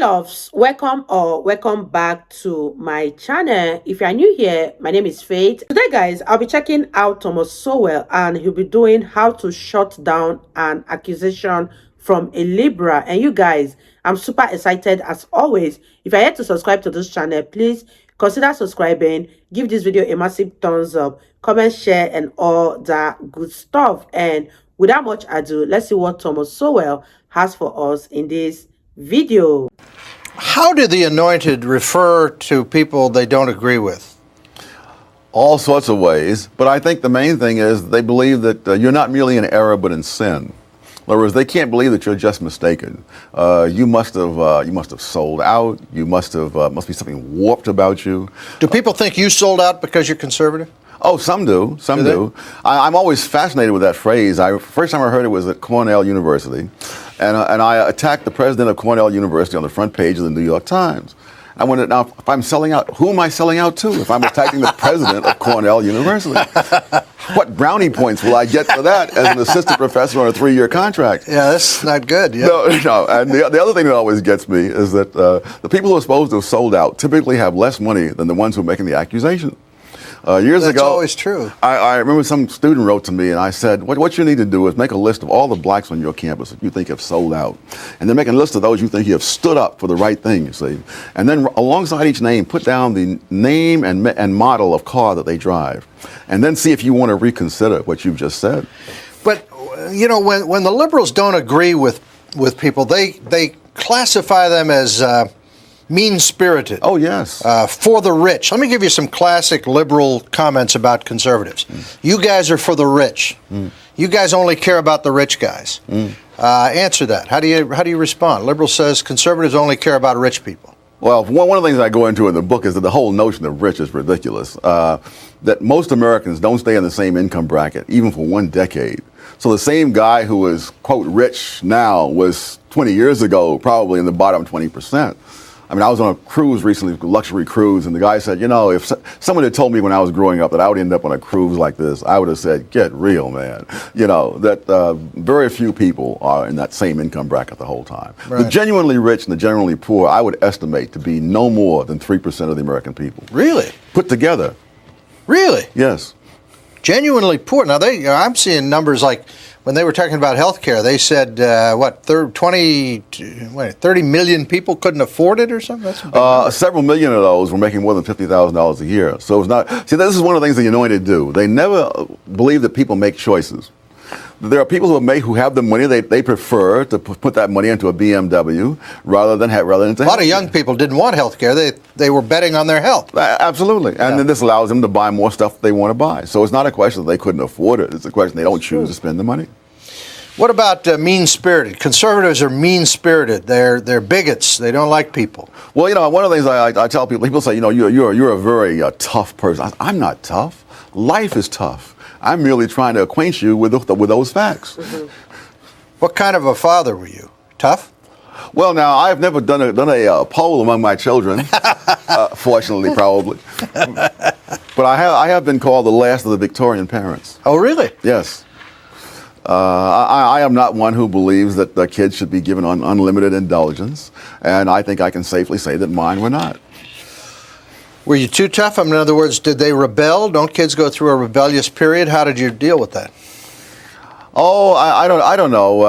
loves, welcome or welcome back to my channel. If you are new here, my name is Faith. Today guys, I'll be checking out Thomas Sowell, and he'll be doing how to shut down an accusation from a Libra. And you guys, I'm super excited as always. If you're yet to subscribe to this channel, please consider subscribing, give this video a massive thumbs up, comment, share, and all that good stuff. And without much ado, let's see what Thomas Sowell has for us in this video. How do the anointed refer to people they don't agree with? All sorts of ways, but I think the main thing is they believe that you're not merely in error but in sin. In other words, they can't believe that you're just mistaken. You must have sold out. You must be something warped about you. Do people think you sold out because you're conservative? Oh, some do. Some do. I'm always fascinated with that phrase. First time I heard it was at Cornell University, and I attacked the president of Cornell University on the front page of the New York Times. I wondered, now, if I'm selling out, who am I selling out to if I'm attacking the president of Cornell University? What brownie points will I get for that as an assistant professor on a 3-year contract? Yeah, that's not good. Yeah. No. And the other thing that always gets me is that the people who are supposed to have sold out typically have less money than the ones who are making the accusation. Years ago, that's always true. I remember some student wrote to me and I said, what you need to do is make a list of all the blacks on your campus that you think have sold out. And then make a list of those you think you have stood up for the right thing, you see. And then alongside each name, put down the name and model of car that they drive. And then see if you want to reconsider what you've just said. But, you know, when the liberals don't agree with people, they classify them as mean-spirited. Oh, yes. For the rich. Let me give you some classic liberal comments about conservatives. You guys are for the rich. You guys only care about the rich guys. Answer that. How do you respond? Liberal says conservatives only care about rich people. Well, one of the things I go into in the book is that the whole notion of rich is ridiculous. That most Americans don't stay in the same income bracket, even for 1 decade. So the same guy who is, quote, rich now was 20 years ago probably in the bottom 20%. I mean, I was on a cruise recently, a luxury cruise, and the guy said, you know, if someone had told me when I was growing up that I would end up on a cruise like this, I would have said, get real, man. You know, that very few people are in that same income bracket the whole time. Right. The genuinely rich and the genuinely poor, I would estimate to be no more than 3% of the American people. Really? Put together. Really? Yes. Genuinely poor. Now, I'm seeing numbers like when they were talking about health care, they said, 30 million people couldn't afford it or something? That's several million of those were making more than $50,000 a year. So it's not, see, this is one of the things the anointed do. They never believe that people make choices. There are people who have the money. They prefer to put that money into a BMW rather than into a lot of young people didn't want health care. They were betting on their health. Absolutely. And then this allows them to buy more stuff they want to buy. So it's not a question that they couldn't afford it. It's a question they don't choose to spend the money. What about mean-spirited? Conservatives are mean-spirited. They're bigots. They don't like people. Well, you know, one of the things I tell people say, you know, you're a very tough person. I'm not tough. Life is tough. I'm merely trying to acquaint you with those facts. What kind of a father were you? Tough? Well, now, I've never done a poll among my children, fortunately, probably. But I have been called the last of the Victorian parents. Oh, really? Yes. I am not one who believes that the kids should be given unlimited indulgence, and I think I can safely say that mine were not. Were you too tough? In other words, did they rebel? Don't kids go through a rebellious period? How did you deal with that? Oh, I don't know.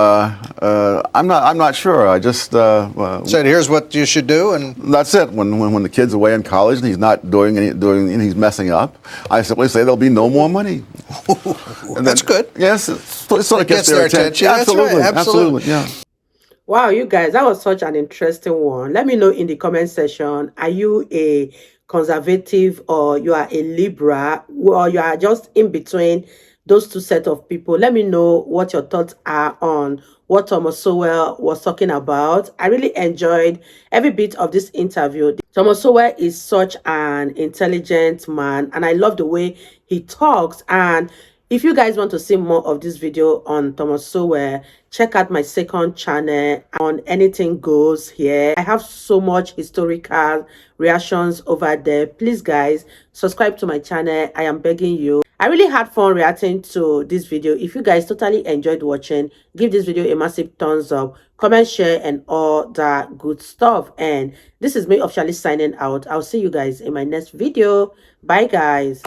I'm not sure. I just said, "Here's what you should do," and that's it. When the kid's away in college and he's not doing he's messing up, I simply say there'll be no more money. And that's good. Yes, it sort of gets their attention. Absolutely, right. Absolutely, yeah. Wow, you guys, that was such an interesting one. Let me know in the comment section, are you a conservative or you are a Libra, or you are just in between those two sets of people? Let me know what your thoughts are on what Thomas Sowell was talking about. I really enjoyed every bit of this interview. Thomas Sowell is such an intelligent man, and I love the way he talks. And if you guys want to see more of this video on Thomas Sowell, check out my second channel on Anything Goes here. I have so much historical reactions over there. Please guys, subscribe to my channel. I am begging you. I really had fun reacting to this video. If you guys totally enjoyed watching, give this video a massive thumbs up, comment, share, and all that good stuff. And this is me officially signing out. I'll see you guys in my next video. Bye guys.